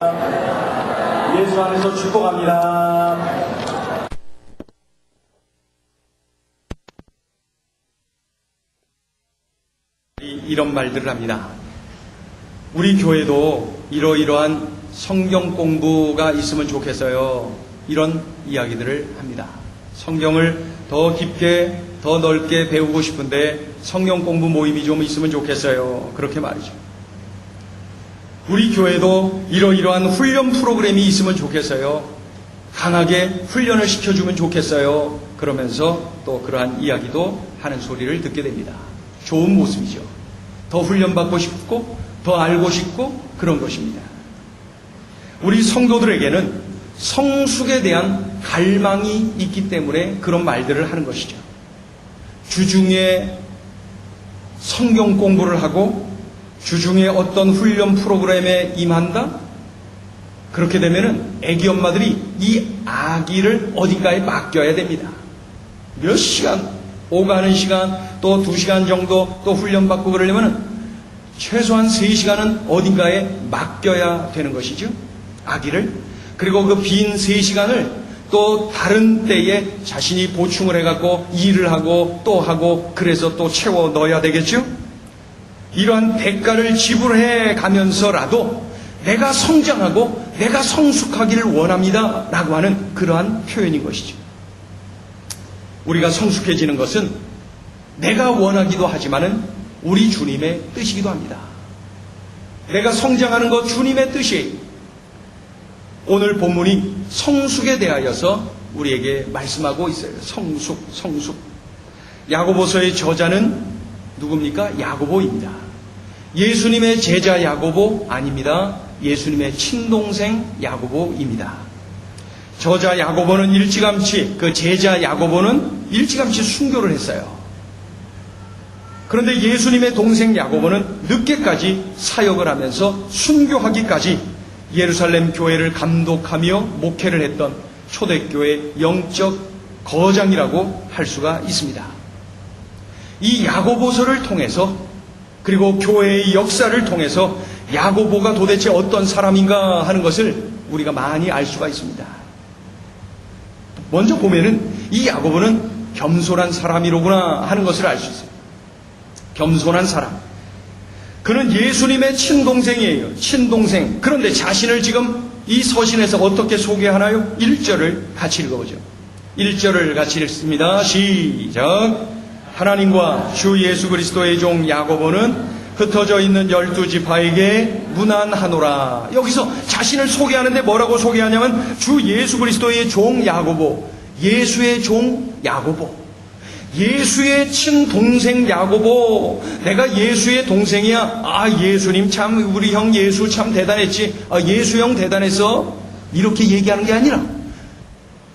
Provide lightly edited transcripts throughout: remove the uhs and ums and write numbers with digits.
예수 안에서 축복합니다. 이런 말들을 합니다. 우리 교회도 이러이러한 성경 공부가 있으면 좋겠어요. 이런 이야기들을 합니다. 성경을 더 깊게 더 넓게 배우고 싶은데 성경 공부 모임이 좀 있으면 좋겠어요. 그렇게 말이죠. 우리 교회도 이러이러한 훈련 프로그램이 있으면 좋겠어요. 강하게 훈련을 시켜주면 좋겠어요. 그러면서 또 그러한 이야기도 하는 소리를 듣게 됩니다. 좋은 모습이죠. 더 훈련받고 싶고 더 알고 싶고 그런 것입니다. 우리 성도들에게는 성숙에 대한 갈망이 있기 때문에 그런 말들을 하는 것이죠. 주중에 성경 공부를 하고 주중에 어떤 훈련 프로그램에 임한다? 그렇게 되면은 애기 엄마들이 이 아기를 어딘가에 맡겨야 됩니다. 몇 시간, 오가는 시간, 또 2시간 정도 또 훈련받고 그러려면은 최소한 3시간은 어딘가에 맡겨야 되는 것이죠. 아기를. 그리고 그 빈 3시간을 또 다른 때에 자신이 보충을 해갖고 일을 하고 또 하고 그래서 또 채워 넣어야 되겠죠. 이러한 대가를 지불해 가면서라도 내가 성장하고 내가 성숙하기를 원합니다 라고 하는 그러한 표현인 것이죠. 우리가 성숙해지는 것은 내가 원하기도 하지만은 우리 주님의 뜻이기도 합니다. 내가 성장하는 것 주님의 뜻이에요. 오늘 본문이 성숙에 대하여서 우리에게 말씀하고 있어요. 성숙. 야고보서의 저자는 누굽니까? 야고보입니다. 예수님의 제자 야고보 아닙니다. 예수님의 친동생 야고보입니다. 저자 야고보는 일찌감치, 그 제자 야고보는 일찌감치 순교를 했어요. 그런데 예수님의 동생 야고보는 늦게까지 사역을 하면서 순교하기까지 예루살렘 교회를 감독하며 목회를 했던 초대교회 영적 거장이라고 할 수가 있습니다. 이 야고보서를 통해서 그리고 교회의 역사를 통해서 야고보가 도대체 어떤 사람인가 하는 것을 우리가 많이 알 수가 있습니다. 먼저 보면은 이 야고보는 겸손한 사람이로구나 하는 것을 알 수 있어요. 겸손한 사람. 그는 예수님의 친동생이에요. 친동생. 그런데 자신을 지금 이 서신에서 어떻게 소개하나요? 1절을 같이 읽어보죠. 1절을 같이 읽습니다. 시작. 하나님과 주 예수 그리스도의 종 야고보는 흩어져 있는 12지파에게 문안하노라. 여기서 자신을 소개하는데 뭐라고 소개하냐면 주 예수 그리스도의 종 야고보, 예수의 종 야고보, 예수의 친동생 야고보. 내가 예수의 동생이야. 아, 예수님 참, 우리 형 예수 참 대단했지. 아, 예수 형 대단했어. 이렇게 얘기하는 게 아니라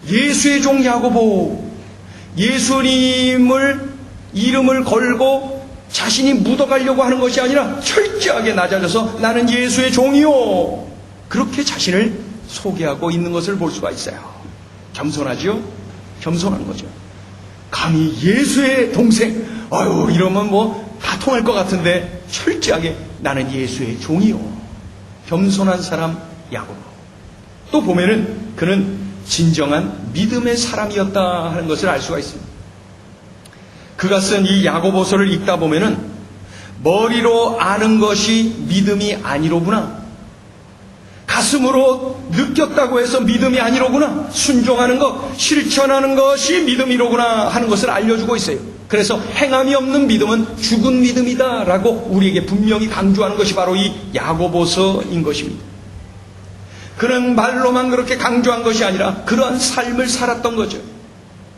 예수의 종 야고보, 예수님을 이름을 걸고 자신이 묻어가려고 하는 것이 아니라 철저하게 낮아져서 나는 예수의 종이요. 그렇게 자신을 소개하고 있는 것을 볼 수가 있어요. 겸손하죠? 겸손한 거죠. 감히 예수의 동생, 아유, 이러면 뭐 다 통할 것 같은데 철저하게 나는 예수의 종이요. 겸손한 사람 야고보. 또 보면은 그는 진정한 믿음의 사람이었다 하는 것을 알 수가 있습니다. 그가 쓴 이 야고보서를 읽다 보면은 머리로 아는 것이 믿음이 아니로구나. 가슴으로 느꼈다고 해서 믿음이 아니로구나. 순종하는 것, 실천하는 것이 믿음이로구나 하는 것을 알려주고 있어요. 그래서 행함이 없는 믿음은 죽은 믿음이다 라고 우리에게 분명히 강조하는 것이 바로 이 야고보서인 것입니다. 그는 말로만 그렇게 강조한 것이 아니라 그러한 삶을 살았던 거죠.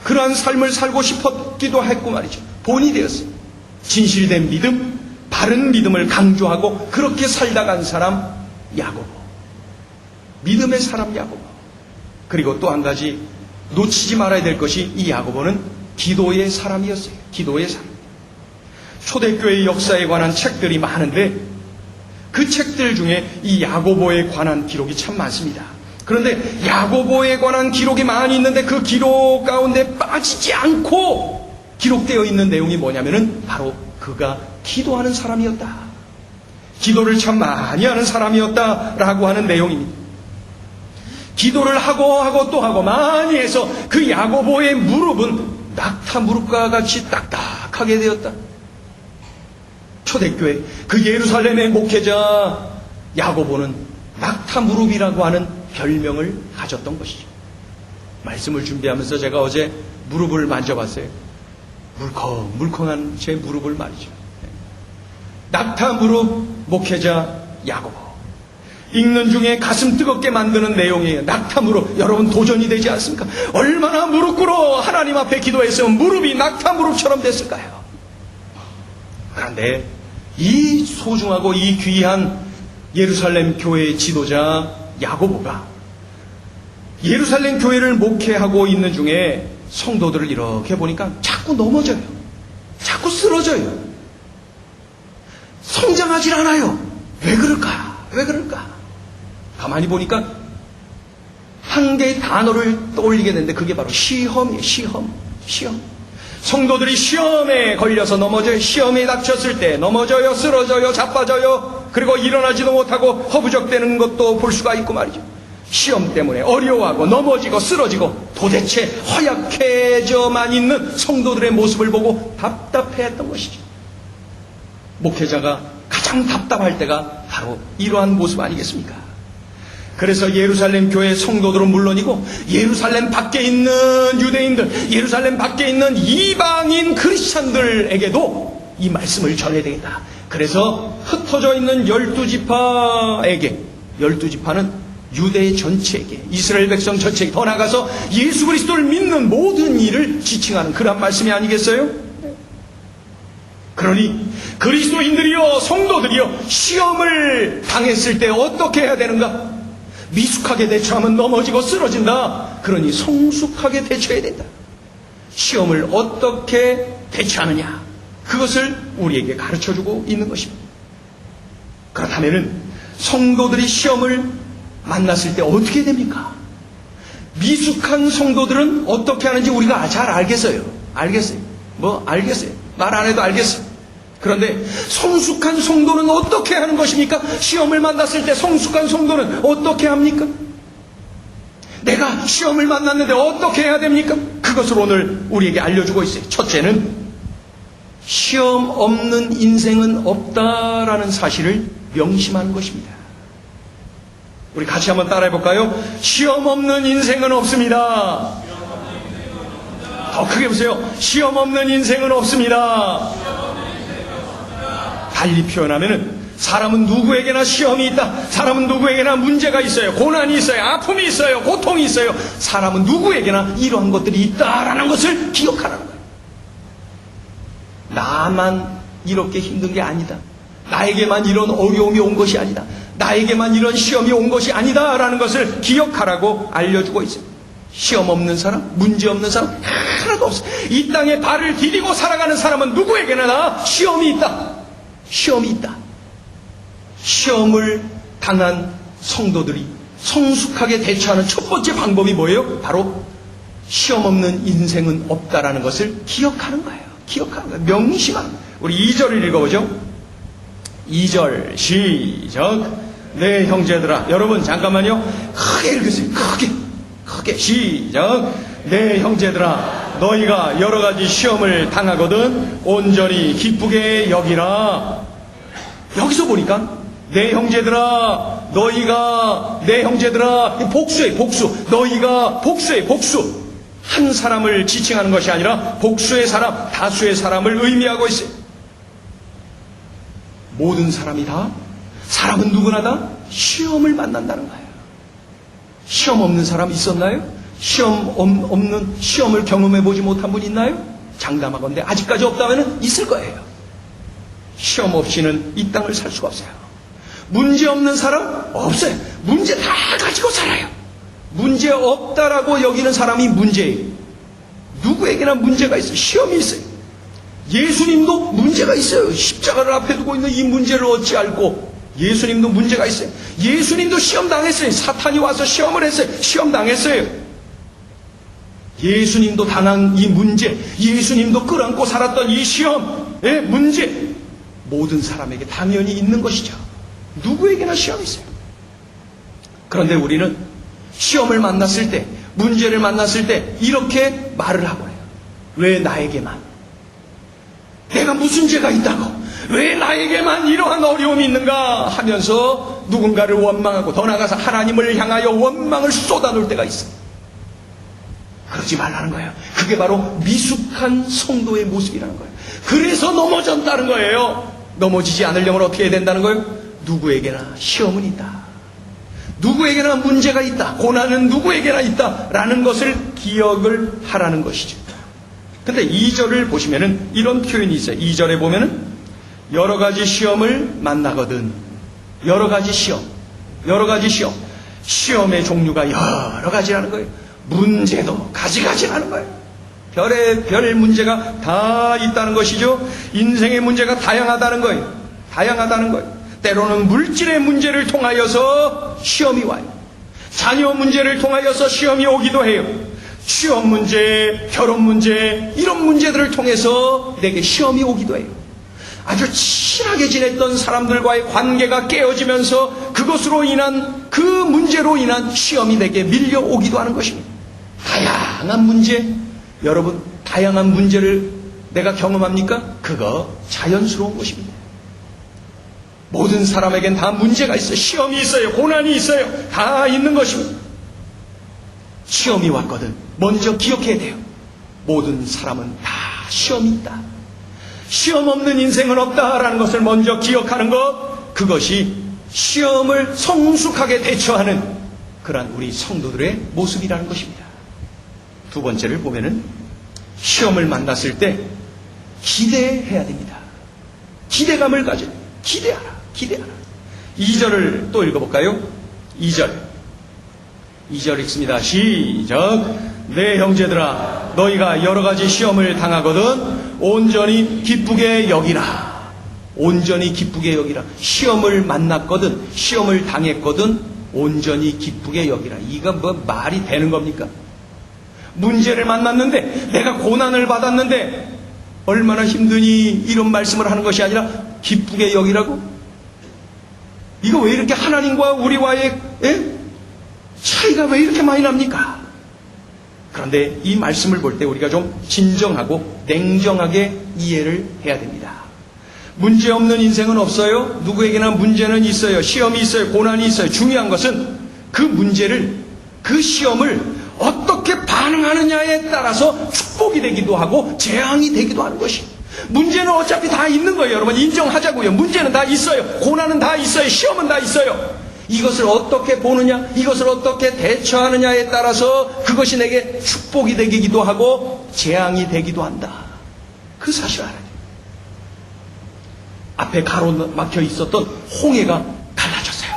그러한 삶을 살고 싶었기도 했고 말이죠. 본이 되었어요. 진실된 믿음, 바른 믿음을 강조하고 그렇게 살다 간 사람 야고보. 믿음의 사람 야고보. 그리고 또 한 가지 놓치지 말아야 될 것이 이 야고보는 기도의 사람이었어요. 기도의 사람. 초대교회 역사에 관한 책들이 많은데 그 책들 중에 이 야고보에 관한 기록이 참 많습니다. 그런데 야고보에 관한 기록이 많이 있는데 그 기록 가운데 빠지지 않고 기록되어 있는 내용이 뭐냐면은 바로 그가 기도하는 사람이었다. 기도를 참 많이 하는 사람이었다라고 하는 내용입니다. 기도를 하고 또 하고 많이 해서 그 야고보의 무릎은 낙타 무릎과 같이 딱딱하게 되었다. 초대교회 그 예루살렘의 목회자 야고보는 낙타 무릎이라고 하는 별명을 가졌던 것이죠. 말씀을 준비하면서 제가 어제 무릎을 만져봤어요. 물컹물컹한 제 무릎을 말이죠. 낙타 무릎 목회자 야고보. 읽는 중에 가슴 뜨겁게 만드는 내용이에요. 낙타 무릎. 여러분 도전이 되지 않습니까? 얼마나 무릎 꿇어 하나님 앞에 기도했으면 무릎이 낙타 무릎처럼 됐을까요? 그런데 이 소중하고 이 귀한 예루살렘 교회의 지도자 야고보가 예루살렘 교회를 목회하고 있는 중에 성도들을 이렇게 보니까 자꾸 넘어져요. 자꾸 쓰러져요. 성장하질 않아요. 왜 그럴까? 왜 그럴까? 가만히 보니까 한 개의 단어를 떠올리게 되는데 그게 바로 시험이에요. 시험. 성도들이 시험에 걸려서 넘어져요. 시험에 닥쳤을 때 넘어져요. 쓰러져요. 자빠져요. 그리고 일어나지도 못하고 허부적대는 것도 볼 수가 있고 말이죠. 시험 때문에 어려워하고 넘어지고 쓰러지고 도대체 허약해져만 있는 성도들의 모습을 보고 답답해했던 것이죠. 목회자가 가장 답답할 때가 바로 이러한 모습 아니겠습니까? 그래서 예루살렘 교회 성도들은 물론이고 예루살렘 밖에 있는 유대인들, 예루살렘 밖에 있는 이방인 크리스찬들에게도 이 말씀을 전해야 되겠다. 그래서 흩어져 있는 12지파에게, 12지파는 유대 전체에게, 이스라엘 백성 전체에게, 더 나아가서 예수 그리스도를 믿는 모든 일을 지칭하는 그런 말씀이 아니겠어요? 그러니 그리스도인들이여 성도들이여 시험을 당했을 때 어떻게 해야 되는가? 미숙하게 대처하면 넘어지고 쓰러진다. 그러니 성숙하게 대처해야 된다. 시험을 어떻게 대처하느냐, 그것을 우리에게 가르쳐주고 있는 것입니다. 그렇다면 성도들이 시험을 만났을 때 어떻게 됩니까? 미숙한 성도들은 어떻게 하는지 우리가 잘 알겠어요. 알겠어요. 말 안 해도 알겠어요. 그런데 성숙한 성도는 어떻게 하는 것입니까? 시험을 만났을 때 성숙한 성도는 어떻게 합니까? 내가 시험을 만났는데 어떻게 해야 됩니까? 그것을 오늘 우리에게 알려주고 있어요. 첫째는 시험 없는 인생은 없다라는 사실을 명심하는 것입니다. 우리 같이 한번 따라해 볼까요? 시험 없는 인생은 없습니다. 더 크게 보세요. 시험 없는 인생은 없습니다. 달리 표현하면은 사람은 누구에게나 시험이 있다. 사람은 누구에게나 문제가 있어요. 고난이 있어요. 아픔이 있어요. 고통이 있어요. 사람은 누구에게나 이러한 것들이 있다라는 것을 기억하라는 거예요. 나만 이렇게 힘든 게 아니다. 나에게만 이런 어려움이 온 것이 아니다. 나에게만 이런 시험이 온 것이 아니다라는 것을 기억하라고 알려주고 있어요. 시험 없는 사람, 문제 없는 사람 하나도 없어요. 이 땅에 발을 디디고 살아가는 사람은 누구에게나 다 시험이 있다. 시험이 있다. 시험을 당한 성도들이 성숙하게 대처하는 첫 번째 방법이 뭐예요? 바로 시험 없는 인생은 없다라는 것을 기억하는 거예요. 기억하는 거예요. 명심하는 거예요. 우리 2절을 읽어보죠. 2절 시작. 네 형제들아. 여러분 잠깐만요. 크게 읽으세요. 크게 시작. 네 형제들아, 너희가 여러 가지 시험을 당하거든 온전히 기쁘게 여기라. 여기서 보니까 내 형제들아, 너희가, 내 형제들아, 복수의 복수, 너희가 복수의 복수. 한 사람을 지칭하는 것이 아니라 복수의 사람, 다수의 사람을 의미하고 있어요. 모든 사람이 다, 사람은 누구나 다 시험을 만난다는 거예요. 시험 없는 사람 있었나요? 시험을 경험해보지 못한 분 있나요? 장담하건대 아직까지 없다면 있을 거예요. 시험 없이는 이 땅을 살 수가 없어요. 문제 없는 사람? 없어요. 문제 다 가지고 살아요. 문제 없다라고 여기는 사람이 문제예요. 누구에게나 문제가 있어요. 시험이 있어요. 예수님도 문제가 있어요. 십자가를 앞에 두고 있는 이 문제를 어찌 알고, 예수님도 문제가 있어요. 예수님도 시험 당했어요. 사탄이 와서 시험을 했어요. 시험 당했어요. 예수님도 당한 이 문제, 예수님도 끌어안고 살았던 이 시험의 문제, 모든 사람에게 당연히 있는 것이죠. 누구에게나 시험이 있어요. 그런데 우리는 시험을 만났을 때, 문제를 만났을 때 이렇게 말을 하고 해요. 왜 나에게만? 내가 무슨 죄가 있다고? 왜 나에게만 이러한 어려움이 있는가? 하면서 누군가를 원망하고 더 나아가서 하나님을 향하여 원망을 쏟아놓을 때가 있어요. 그러지 말라는 거예요. 그게 바로 미숙한 성도의 모습이라는 거예요. 그래서 넘어졌다는 거예요. 넘어지지 않으려면 어떻게 해야 된다는 거예요? 누구에게나 시험은 있다. 누구에게나 문제가 있다. 고난은 누구에게나 있다라는 것을 기억을 하라는 것이죠. 근데 2절을 보시면은 이런 표현이 있어요. 2절에 보면은 여러 가지 시험을 만나거든. 여러 가지 시험. 시험의 종류가 여러 가지라는 거예요. 문제도 가지가지라는 거예요. 별 문제가 다 있다는 것이죠. 인생의 문제가 다양하다는 거예요. 때로는 물질의 문제를 통하여서 시험이 와요. 자녀 문제를 통하여서 시험이 오기도 해요. 취업 문제, 결혼 문제, 이런 문제들을 통해서 내게 시험이 오기도 해요. 아주 친하게 지냈던 사람들과의 관계가 깨어지면서 그것으로 인한, 그 문제로 인한 시험이 내게 밀려오기도 하는 것입니다. 다양한 문제, 여러분, 다양한 문제를 내가 경험합니까? 그거 자연스러운 것입니다. 모든 사람에겐 다 문제가 있어요. 시험이 있어요. 고난이 있어요. 다 있는 것입니다. 시험이 왔거든. 먼저 기억해야 돼요. 모든 사람은 다 시험이 있다. 시험 없는 인생은 없다라는 것을 먼저 기억하는 것, 그것이 시험을 성숙하게 대처하는 그러한 우리 성도들의 모습이라는 것입니다. 두 번째를 보면은 시험을 만났을 때 기대해야 됩니다. 기대감을 가져. 기대하라. 2절을 또 읽어볼까요? 2절 읽습니다. 시작. 내 형제들아, 너희가 여러 가지 시험을 당하거든 온전히 기쁘게 여기라. 시험을 만났거든, 시험을 당했거든 온전히 기쁘게 여기라. 이거 뭐 말이 되는 겁니까? 문제를 만났는데, 내가 고난을 받았는데 얼마나 힘드니, 이런 말씀을 하는 것이 아니라 기쁘게 여기라고? 이거 왜 이렇게 하나님과 우리와의 차이가 왜 이렇게 많이 납니까? 그런데 이 말씀을 볼 때 우리가 좀 진정하고 냉정하게 이해를 해야 됩니다. 문제 없는 인생은 없어요. 누구에게나 문제는 있어요. 시험이 있어요. 고난이 있어요. 중요한 것은 그 문제를, 그 시험을 어떻게 반응하느냐에 따라서 축복이 되기도 하고 재앙이 되기도 하는 것이. 문제는 어차피 다 있는 거예요. 여러분, 인정하자고요. 문제는 다 있어요. 고난은 다 있어요. 시험은 다 있어요. 이것을 어떻게 보느냐, 이것을 어떻게 대처하느냐에 따라서 그것이 내게 축복이 되기도 하고 재앙이 되기도 한다. 그 사실을 알아야 돼요. 앞에 가로막혀 있었던 홍해가 갈라졌어요.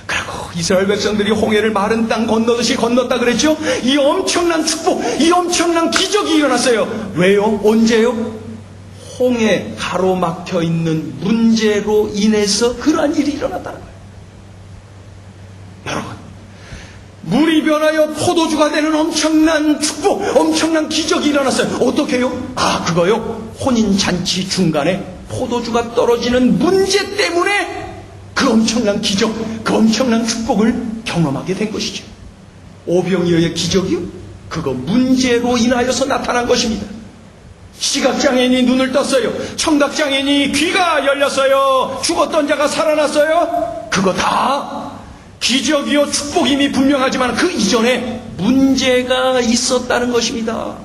그리고 이스라엘 백성들이 홍해를 마른 땅 건너듯이 건넜다 그랬죠? 이 엄청난 축복, 이 엄청난 기적이 일어났어요. 왜요? 언제요? 홍해 가로막혀 있는 문제로 인해서 그러한 일이 일어났다는 거예요. 여러분, 물이 변하여 포도주가 되는 엄청난 축복, 엄청난 기적이 일어났어요. 어떻게 해요? 그거요. 혼인잔치 중간에 포도주가 떨어지는 문제 때문에 그 엄청난 기적, 그 엄청난 축복을 경험하게 된 것이죠. 오병이어의 기적이요? 그거 문제로 인하여서 나타난 것입니다. 시각장애인이 눈을 떴어요. 청각장애인이 귀가 열렸어요. 죽었던 자가 살아났어요. 그거 다 기적이요 축복임이 분명하지만 그 이전에 문제가 있었다는 것입니다.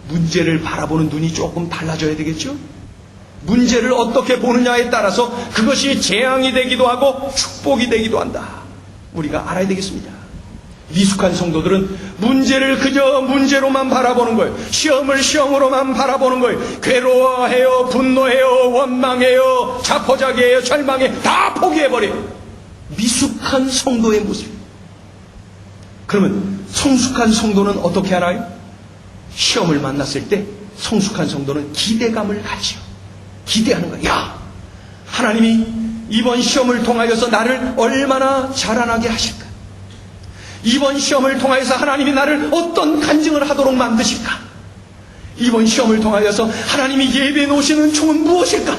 문제를 바라보는 눈이 조금 달라져야 되겠죠? 문제를 어떻게 보느냐에 따라서 그것이 재앙이 되기도 하고 축복이 되기도 한다. 우리가 알아야 되겠습니다. 미숙한 성도들은 문제를 그저 문제로만 바라보는 거예요. 시험을 시험으로만 바라보는 거예요. 괴로워해요, 분노해요, 원망해요, 자포자기해요, 절망해, 다 포기해버려요. 미숙한 성도의 모습. 그러면 성숙한 성도는 어떻게 알아요? 시험을 만났을 때 성숙한 성도는 기대감을 가지요. 기대하는 거예요. 야, 하나님이 이번 시험을 통하여서 나를 얼마나 자라나게 하실까? 이번 시험을 통하여서 하나님이 나를 어떤 간증을 하도록 만드실까? 이번 시험을 통하여서 하나님이 예배해 놓으시는 총은 무엇일까?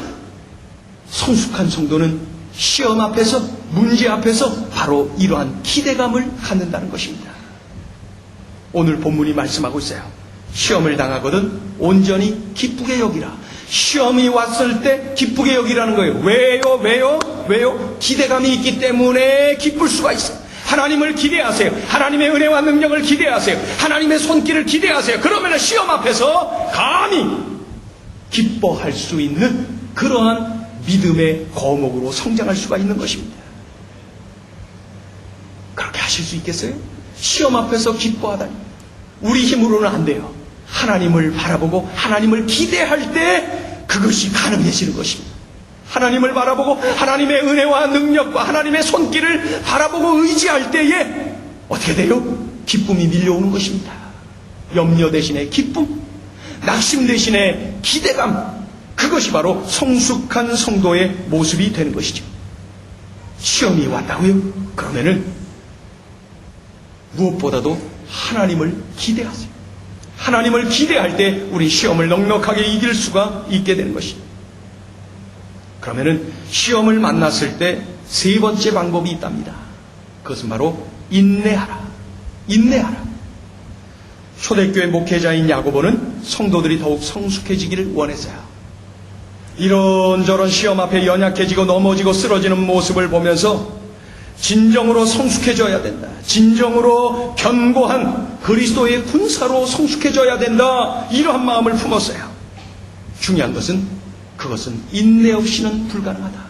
성숙한 성도는 시험 앞에서, 문제 앞에서 바로 이러한 기대감을 갖는다는 것입니다. 오늘 본문이 말씀하고 있어요. 시험을 당하거든 온전히 기쁘게 여기라. 시험이 왔을 때 기쁘게 여기라는 거예요. 왜요? 기대감이 있기 때문에 기쁠 수가 있어요. 하나님을 기대하세요. 하나님의 은혜와 능력을 기대하세요. 하나님의 손길을 기대하세요. 그러면 시험 앞에서 감히 기뻐할 수 있는 그러한 믿음의 거목으로 성장할 수가 있는 것입니다. 그렇게 하실 수 있겠어요? 시험 앞에서 기뻐하다니. 우리 힘으로는 안 돼요. 하나님을 바라보고 하나님을 기대할 때 그것이 가능해지는 것입니다. 하나님을 바라보고 하나님의 은혜와 능력과 하나님의 손길을 바라보고 의지할 때에 어떻게 돼요? 기쁨이 밀려오는 것입니다. 염려 대신에 기쁨, 낙심 대신에 기대감, 그것이 바로 성숙한 성도의 모습이 되는 것이죠. 시험이 왔다고요? 그러면은 무엇보다도 하나님을 기대하세요. 하나님을 기대할 때 우리 시험을 넉넉하게 이길 수가 있게 되는 것입니다. 그러면은 시험을 만났을 때 세 번째 방법이 있답니다. 그것은 바로 인내하라. 초대교회 목회자인 야고보는 성도들이 더욱 성숙해지기를 원했어요. 이런저런 시험 앞에 연약해지고 넘어지고 쓰러지는 모습을 보면서 진정으로 성숙해져야 된다. 진정으로 견고한 그리스도의 군사로 성숙해져야 된다. 이러한 마음을 품었어요. 중요한 것은 그것은 인내 없이는 불가능하다.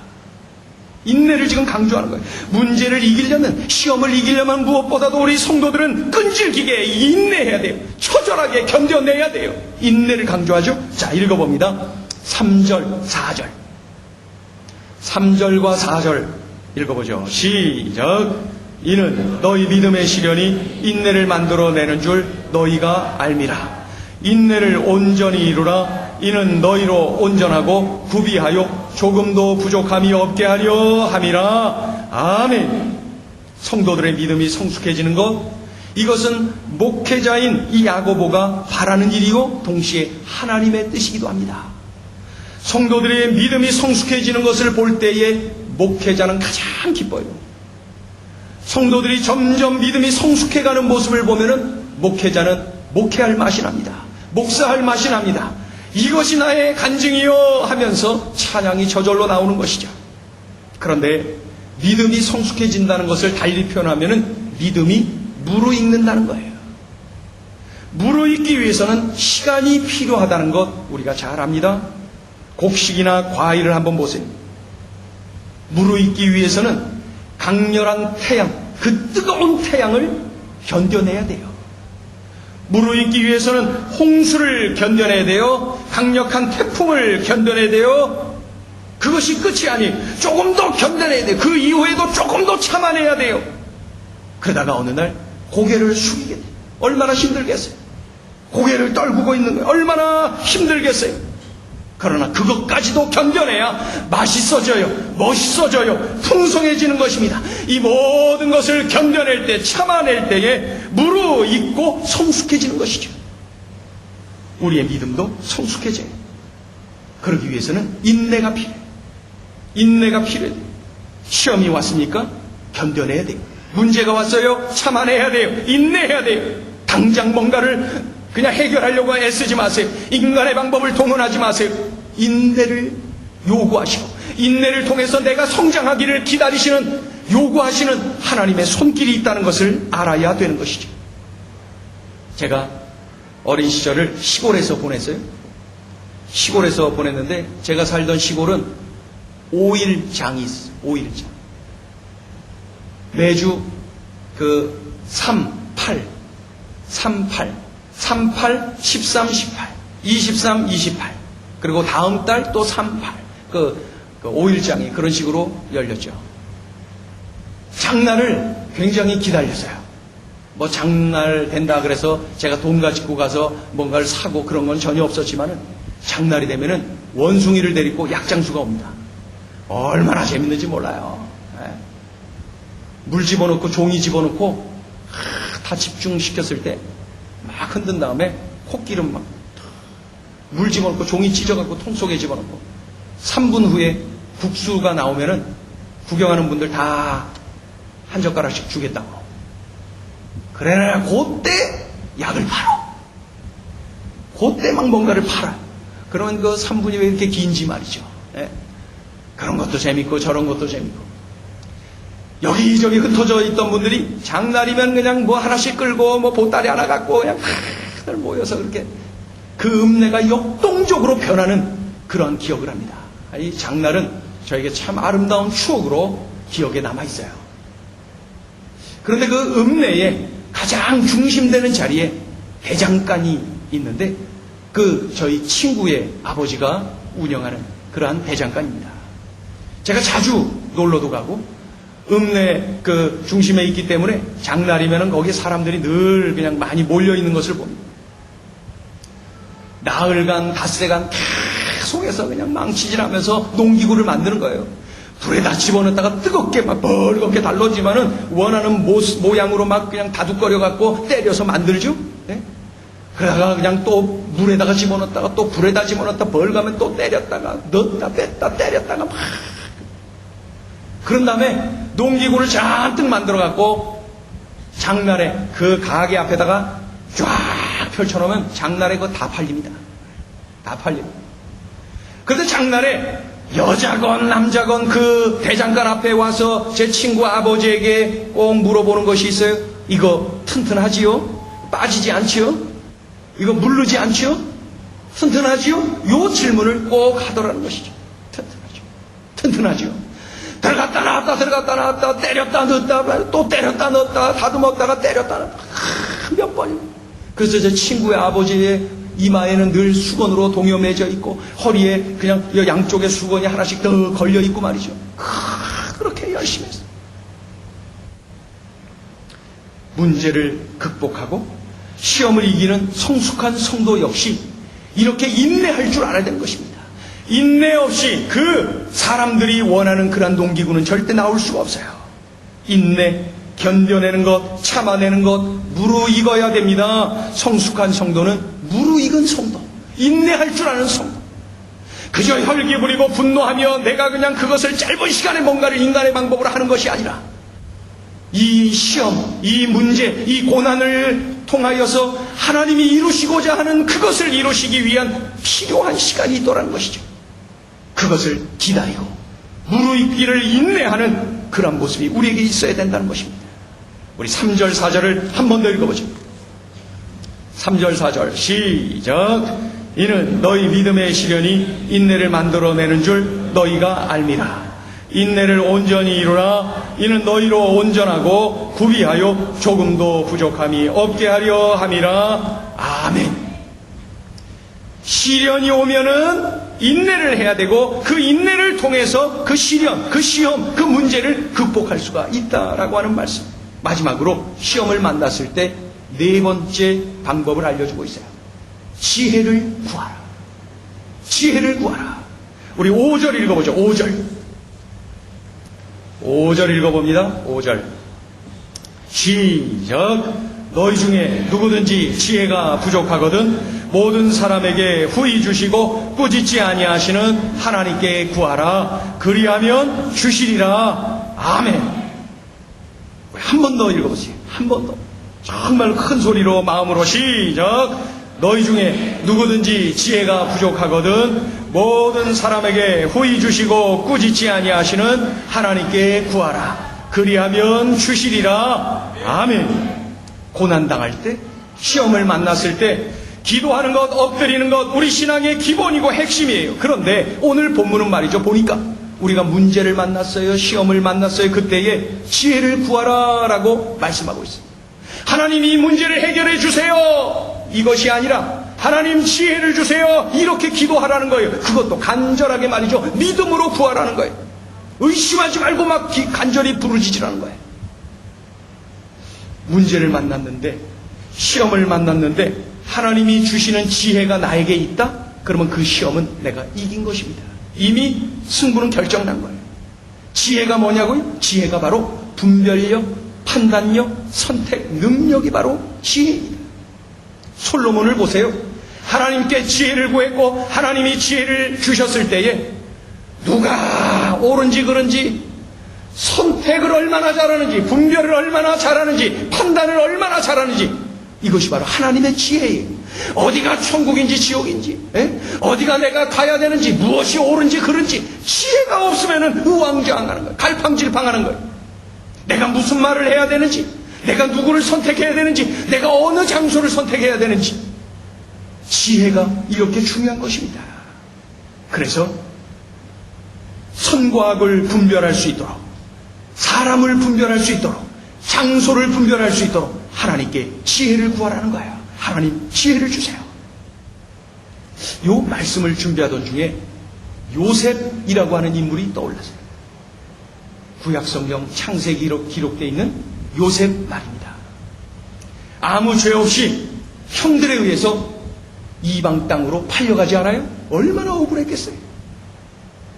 인내를 지금 강조하는 거예요. 문제를 이기려면, 시험을 이기려면 무엇보다도 우리 성도들은 끈질기게 인내해야 돼요. 처절하게 견뎌내야 돼요. 인내를 강조하죠. 자, 읽어봅니다. 3절, 4절. 3절과 4절 읽어보죠. 시작. 이는 너희 믿음의 시련이 인내를 만들어내는 줄 너희가 알미라. 인내를 온전히 이루라. 이는 너희로 온전하고 구비하여 조금도 부족함이 없게 하려 함이라. 아멘. 성도들의 믿음이 성숙해지는 것, 이것은 목회자인 이 야고보가 바라는 일이고 동시에 하나님의 뜻이기도 합니다. 성도들의 믿음이 성숙해지는 것을 볼 때에 목회자는 가장 기뻐요. 성도들이 점점 믿음이 성숙해가는 모습을 보면은 목회자는 목회할 맛이 납니다. 목사할 맛이 납니다. 이것이 나의 간증이요 하면서 찬양이 저절로 나오는 것이죠. 그런데 믿음이 성숙해진다는 것을 달리 표현하면은 믿음이 무르익는다는 거예요. 무르익기 위해서는 시간이 필요하다는 것 우리가 잘 압니다. 곡식이나 과일을 한번 보세요. 무르익기 위해서는 강렬한 태양, 그 뜨거운 태양을 견뎌내야 돼요. 무르익기 위해서는 홍수를 견뎌내야 돼요. 강력한 태풍을 견뎌내야 돼요. 그것이 끝이 아니에요. 조금 더 견뎌내야 돼요. 그 이후에도 조금 더 참아내야 돼요. 그러다가 어느 날 고개를 숙이게 돼요. 얼마나 힘들겠어요. 고개를 떨구고 있는 거예요. 얼마나 힘들겠어요. 그러나 그것까지도 견뎌내야 맛있어져요. 멋있어져요. 풍성해지는 것입니다. 이 모든 것을 견뎌낼 때, 참아낼 때에 무르익고 성숙해지는 것이죠. 우리의 믿음도 성숙해져요. 그러기 위해서는 인내가 필요해요. 인내가 필요해요. 시험이 왔습니까? 견뎌내야 돼요. 문제가 왔어요? 참아내야 돼요. 인내해야 돼요. 당장 뭔가를 그냥 해결하려고 애쓰지 마세요. 인간의 방법을 동원하지 마세요. 인내를 요구하시고 인내를 통해서 내가 성장하기를 기다리시는, 요구하시는 하나님의 손길이 있다는 것을 알아야 되는 것이죠. 제가 어린 시절을 시골에서 보냈어요. 시골에서 보냈는데 제가 살던 시골은 5일장이 있어요. 5일장. 매주 그 3, 8, 13, 18, 23, 28. 그리고 다음 달 또 3, 8. 그 5일장이 그런 식으로 열렸죠. 장날을 굉장히 기다렸어요. 뭐 장날 된다 그래서 제가 돈 가지고 가서 뭔가를 사고 그런 건 전혀 없었지만은 장날이 되면은 원숭이를 데리고 약장수가 옵니다. 얼마나 재밌는지 몰라요. 물 집어넣고 종이 집어넣고 다 집중시켰을 때 막 흔든 다음에 콧기름 막 물 집어넣고 종이 찢어갖고 통 속에 집어넣고 3분 후에 국수가 나오면은 구경하는 분들 다 한 젓가락씩 주겠다고. 그래, 그때 약을 팔어. 그때 막 뭔가를 팔아. 그러면 그 3분이 왜 이렇게 긴지 말이죠. 예? 그런 것도 재밌고 저런 것도 재밌고. 여기저기 흩어져 있던 분들이 장날이면 그냥 뭐 하나씩 끌고 뭐 보따리 하나 갖고 그냥 다들 모여서 그렇게 그 읍내가 역동적으로 변하는 그러한 기억을 합니다. 이 장날은 저에게 참 아름다운 추억으로 기억에 남아 있어요. 그런데 그 읍내에 가장 중심되는 자리에 대장간이 있는데 그 저희 친구의 아버지가 운영하는 그러한 대장간입니다. 제가 자주 놀러도 가고 읍내 그 중심에 있기 때문에 장날이면은 거기 사람들이 늘 그냥 많이 몰려 있는 것을 봅니다. 나흘간, 닷새간 계속해서 그냥 망치질하면서 농기구를 만드는 거예요. 불에다 집어넣다가 뜨겁게 막 벌겋게 달라지면은 원하는 모양으로 막 그냥 다둑거려 갖고 때려서 만들죠. 네? 그러다가 그냥 또 물에다가 집어넣다가 또 불에다 집어넣다 벌가면 또 때렸다가 넣었다 뺐다 때렸다가 막 그런 다음에 농기구를 잔뜩 만들어 갖고 장날에 그 가게 앞에다가 쫙 펼쳐놓으면 장날에 그거 다 팔립니다. 다 팔려요. 그런데 장날에 여자건 남자건 그 대장간 앞에 와서 제 친구 아버지에게 꼭 물어보는 것이 있어요. 이거 튼튼하지요? 빠지지 않지요? 이거 물르지 않지요? 튼튼하지요? 요 질문을 꼭 하더라는 것이죠. 튼튼하죠. 튼튼하지요. 들어갔다 나왔다 들어갔다 나왔다 때렸다 넣었다 또 때렸다 넣었다 다듬었다가 때렸다 넣었다 몇 번이고. 그래서 제 친구의 아버지의 이마에는 늘 수건으로 동여매져 있고 허리에 그냥 양쪽에 수건이 하나씩 더 걸려 있고 말이죠. 그렇게 열심히 했어요. 문제를 극복하고 시험을 이기는 성숙한 성도 역시 이렇게 인내할 줄 알아야 되는 것입니다. 인내 없이 그 사람들이 원하는 그런 농기구는 절대 나올 수가 없어요. 인내, 견뎌내는 것, 참아내는 것, 무르익어야 됩니다. 성숙한 성도는 무르익은 성도, 인내할 줄 아는 성도. 그저 혈기 부리고 분노하며 내가 그냥 그것을 짧은 시간에 뭔가를 인간의 방법으로 하는 것이 아니라 이 시험, 이 문제, 이 고난을 통하여서 하나님이 이루시고자 하는 그것을 이루시기 위한 필요한 시간이 있더라는 것이죠. 그것을 기다리고 무르익기를 인내하는 그런 모습이 우리에게 있어야 된다는 것입니다. 우리 3절 4절을 한 번 더 읽어보죠. 3절 4절 시작. 이는 너희 믿음의 시련이 인내를 만들어내는 줄 너희가 알미라. 인내를 온전히 이루라. 이는 너희로 온전하고 구비하여 조금도 부족함이 없게 하려 함이라. 아멘. 시련이 오면은 인내를 해야 되고 그 인내를 통해서 그 시련, 그 시험, 그 문제를 극복할 수가 있다라고 하는 말씀. 마지막으로 시험을 만났을 때 네 번째 방법을 알려주고 있어요. 지혜를 구하라. 지혜를 구하라. 우리 5절 읽어보죠. 5절. 5절 읽어봅니다. 5절. 시작. 너희 중에 누구든지 지혜가 부족하거든 모든 사람에게 후히 주시고 꾸짖지 아니하시는 하나님께 구하라. 그리하면 주시리라. 아멘. 한 번 더 읽어보세요. 한 번 더. 정말 큰 소리로 마음으로 시작. 너희 중에 누구든지 지혜가 부족하거든 모든 사람에게 후히 주시고 꾸짖지 아니하시는 하나님께 구하라. 그리하면 주시리라. 아멘. 고난당할 때, 시험을 만났을 때 기도하는 것, 엎드리는 것 우리 신앙의 기본이고 핵심이에요. 그런데 오늘 본문은 말이죠. 보니까 우리가 문제를 만났어요. 시험을 만났어요. 그때에 지혜를 구하라 라고 말씀하고 있습니다. 하나님 이 문제를 해결해 주세요. 이것이 아니라 하나님 지혜를 주세요. 이렇게 기도하라는 거예요. 그것도 간절하게 말이죠. 믿음으로 구하라는 거예요. 의심하지 말고 막 간절히 부르짖으라는 거예요. 문제를 만났는데, 시험을 만났는데 하나님이 주시는 지혜가 나에게 있다? 그러면 그 시험은 내가 이긴 것입니다. 이미 승부는 결정난 거예요. 지혜가 뭐냐고요? 지혜가 바로 분별력, 판단력, 선택, 능력이 바로 지혜입니다. 솔로몬을 보세요. 하나님께 지혜를 구했고 하나님이 지혜를 주셨을 때에 누가 옳은지 그른지 선택을 얼마나 잘하는지, 분별을 얼마나 잘하는지, 판단을 얼마나 잘하는지, 이것이 바로 하나님의 지혜예요. 어디가 천국인지 지옥인지, 어디가 내가 가야 되는지, 무엇이 옳은지 그른지, 지혜가 없으면 우왕좌왕하는 거예요. 갈팡질팡하는 거예요. 내가 무슨 말을 해야 되는지, 내가 누구를 선택해야 되는지, 내가 어느 장소를 선택해야 되는지, 지혜가 이렇게 중요한 것입니다. 그래서 선과 악을 분별할 수 있도록, 사람을 분별할 수 있도록, 장소를 분별할 수 있도록 하나님께 지혜를 구하라는 거예요. 하나님 지혜를 주세요. 요 말씀을 준비하던 중에 요셉이라고 하는 인물이 떠올랐어요. 구약성경 창세기로 기록되어 있는 요셉 말입니다. 아무 죄 없이 형들에 의해서 이방 땅으로 팔려가지 않아요? 얼마나 억울했겠어요.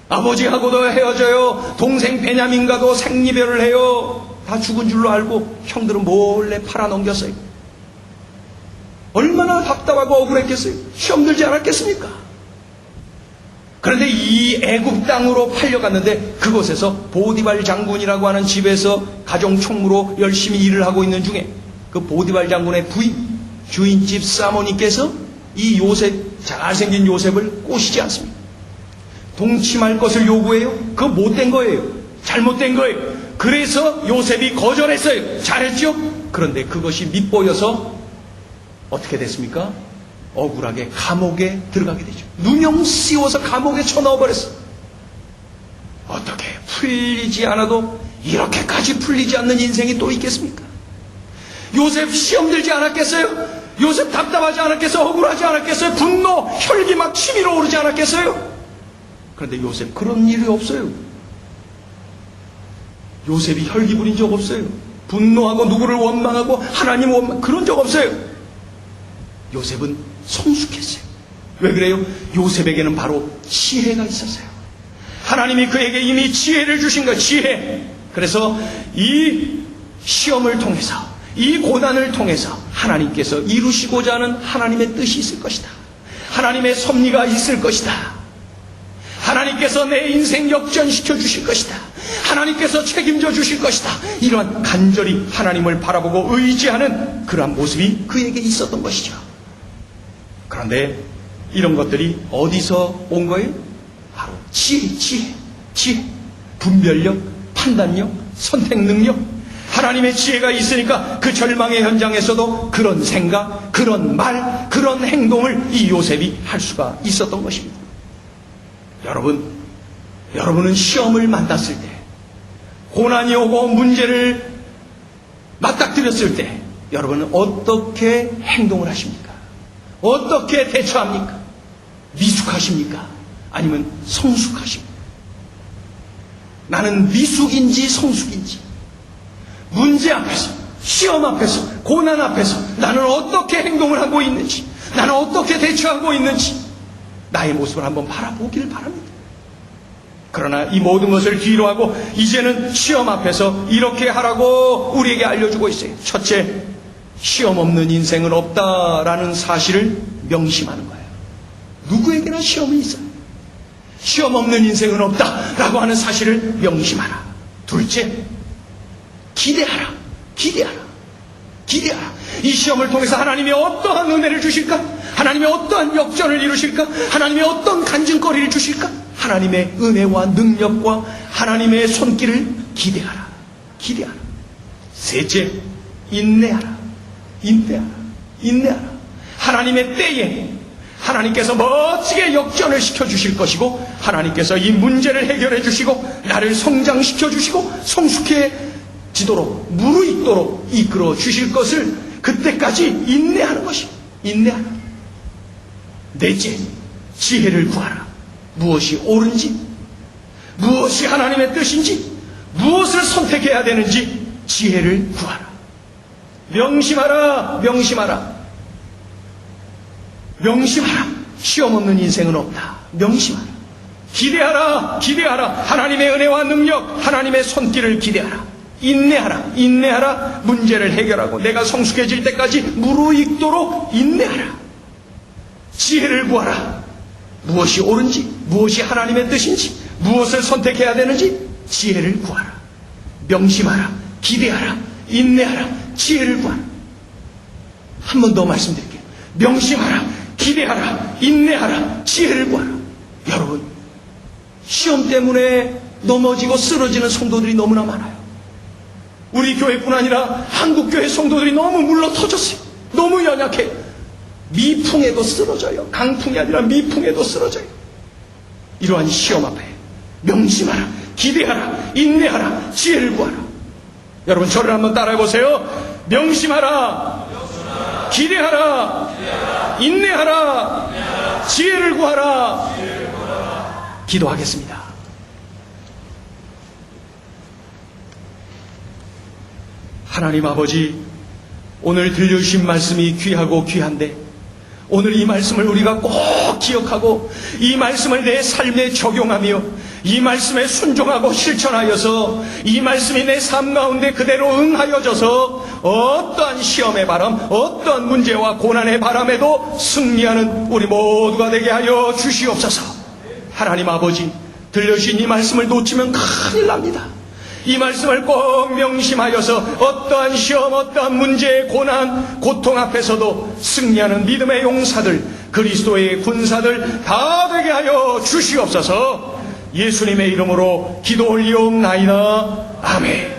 아버지하고도 헤어져요. 동생 베냐민과도 생리별을 해요. 다 죽은 줄로 알고 형들은 몰래 팔아넘겼어요. 얼마나 답답하고 억울했겠어요. 시험 들지 않았겠습니까? 그런데 이 애굽 땅으로 팔려갔는데 그곳에서 보디발 장군이라고 하는 집에서 가정총무로 열심히 일을 하고 있는 중에 그 보디발 장군의 부인, 주인집 사모님께서 이 요셉, 잘생긴 요셉을 꼬시지 않습니다. 동침할 것을 요구해요. 그거 못된 거예요. 잘못된 거예요. 그래서 요셉이 거절했어요. 잘했죠? 그런데 그것이 밉보여서 어떻게 됐습니까? 억울하게 감옥에 들어가게 되죠. 누명 씌워서 감옥에 쳐넣어버렸어요. 어떻게 풀리지 않아도 이렇게까지 풀리지 않는 인생이 또 있겠습니까? 요셉 시험 들지 않았겠어요? 요셉 답답하지 않았겠어요? 억울하지 않았겠어요? 분노, 혈기 막 치밀어 오르지 않았겠어요? 그런데 요셉 그런 일이 없어요. 요셉이 혈기 부린 적 없어요. 분노하고 누구를 원망하고 하나님 원망 그런 적 없어요. 요셉은 성숙했어요. 왜 그래요? 요셉에게는 바로 지혜가 있었어요. 하나님이 그에게 이미 지혜를 주신 거예요. 지혜. 그래서 이 시험을 통해서, 이 고난을 통해서 하나님께서 이루시고자 하는 하나님의 뜻이 있을 것이다. 하나님의 섭리가 있을 것이다. 하나님께서 내 인생 역전시켜 주실 것이다. 하나님께서 책임져 주실 것이다. 이러한 간절히 하나님을 바라보고 의지하는 그러한 모습이 그에게 있었던 것이죠. 그런데 이런 것들이 어디서 온 거예요? 바로 지혜, 분별력, 판단력, 선택 능력. 하나님의 지혜가 있으니까 그 절망의 현장에서도 그런 생각, 그런 말, 그런 행동을 이 요셉이 할 수가 있었던 것입니다. 여러분은 시험을 만났을 때, 고난이 오고 문제를 맞닥뜨렸을 때, 여러분은 어떻게 행동을 하십니까? 어떻게 대처합니까? 미숙하십니까? 아니면 성숙하십니까? 나는 미숙인지 성숙인지, 문제 앞에서, 시험 앞에서, 고난 앞에서 나는 어떻게 행동을 하고 있는지, 나는 어떻게 대처하고 있는지 나의 모습을 한번 바라보길 바랍니다. 그러나 이 모든 것을 뒤로 하고 이제는 시험 앞에서 이렇게 하라고 우리에게 알려주고 있어요. 첫째, 시험 없는 인생은 없다라는 사실을 명심하는 거예요. 누구에게나 시험이 있어요. 시험 없는 인생은 없다라고 하는 사실을 명심하라. 둘째, 기대하라. 이 시험을 통해서 하나님이 어떠한 은혜를 주실까? 하나님이 어떠한 역전을 이루실까? 하나님이 어떤 간증거리를 주실까? 하나님의 은혜와 능력과 하나님의 손길을 기대하라. 셋째, 인내하라. 하나님의 때에 하나님께서 멋지게 역전을 시켜주실 것이고, 하나님께서 이 문제를 해결해 주시고 나를 성장시켜 주시고 성숙해지도록 무르익도록 이끌어 주실 것을 그때까지 인내하는 것입니다. 인내하라. 넷째, 지혜를 구하라. 무엇이 옳은지, 무엇이 하나님의 뜻인지, 무엇을 선택해야 되는지 지혜를 구하라. 명심하라. 시험 없는 인생은 없다. 명심하라. 기대하라. 하나님의 은혜와 능력, 하나님의 손길을 기대하라. 인내하라. 문제를 해결하고 내가 성숙해질 때까지 무르익도록 인내하라. 지혜를 구하라. 무엇이 옳은지, 무엇이 하나님의 뜻인지, 무엇을 선택해야 되는지 지혜를 구하라. 명심하라, 기대하라, 인내하라, 지혜를 구하라. 한 번 더 말씀드릴게요. 명심하라, 기대하라, 인내하라, 지혜를 구하라. 여러분, 시험 때문에 넘어지고 쓰러지는 성도들이 너무나 많아요. 우리 교회뿐 아니라 한국교회 성도들이 너무 물러터졌어요. 너무 연약해요. 미풍에도 쓰러져요. 강풍이 아니라 미풍에도 쓰러져요. 이러한 시험 앞에 명심하라, 기대하라, 인내하라, 지혜를 구하라. 여러분, 저를 한번 따라해보세요. 명심하라, 기대하라, 인내하라, 지혜를 구하라. 기도하겠습니다. 하나님 아버지, 오늘 들려주신 말씀이 귀하고 귀한데 오늘 이 말씀을 우리가 꼭 기억하고 이 말씀을 내 삶에 적용하며 이 말씀에 순종하고 실천하여서 이 말씀이 내 삶 가운데 그대로 응하여져서 어떠한 시험의 바람, 어떠한 문제와 고난의 바람에도 승리하는 우리 모두가 되게 하여 주시옵소서. 하나님 아버지, 들려주신 이 말씀을 놓치면 큰일 납니다. 이 말씀을 꼭 명심하여서 어떠한 시험, 어떠한 문제, 고난, 고통 앞에서도 승리하는 믿음의 용사들, 그리스도의 군사들 다 되게 하여 주시옵소서. 예수님의 이름으로 기도 올리옵나이다. 아멘.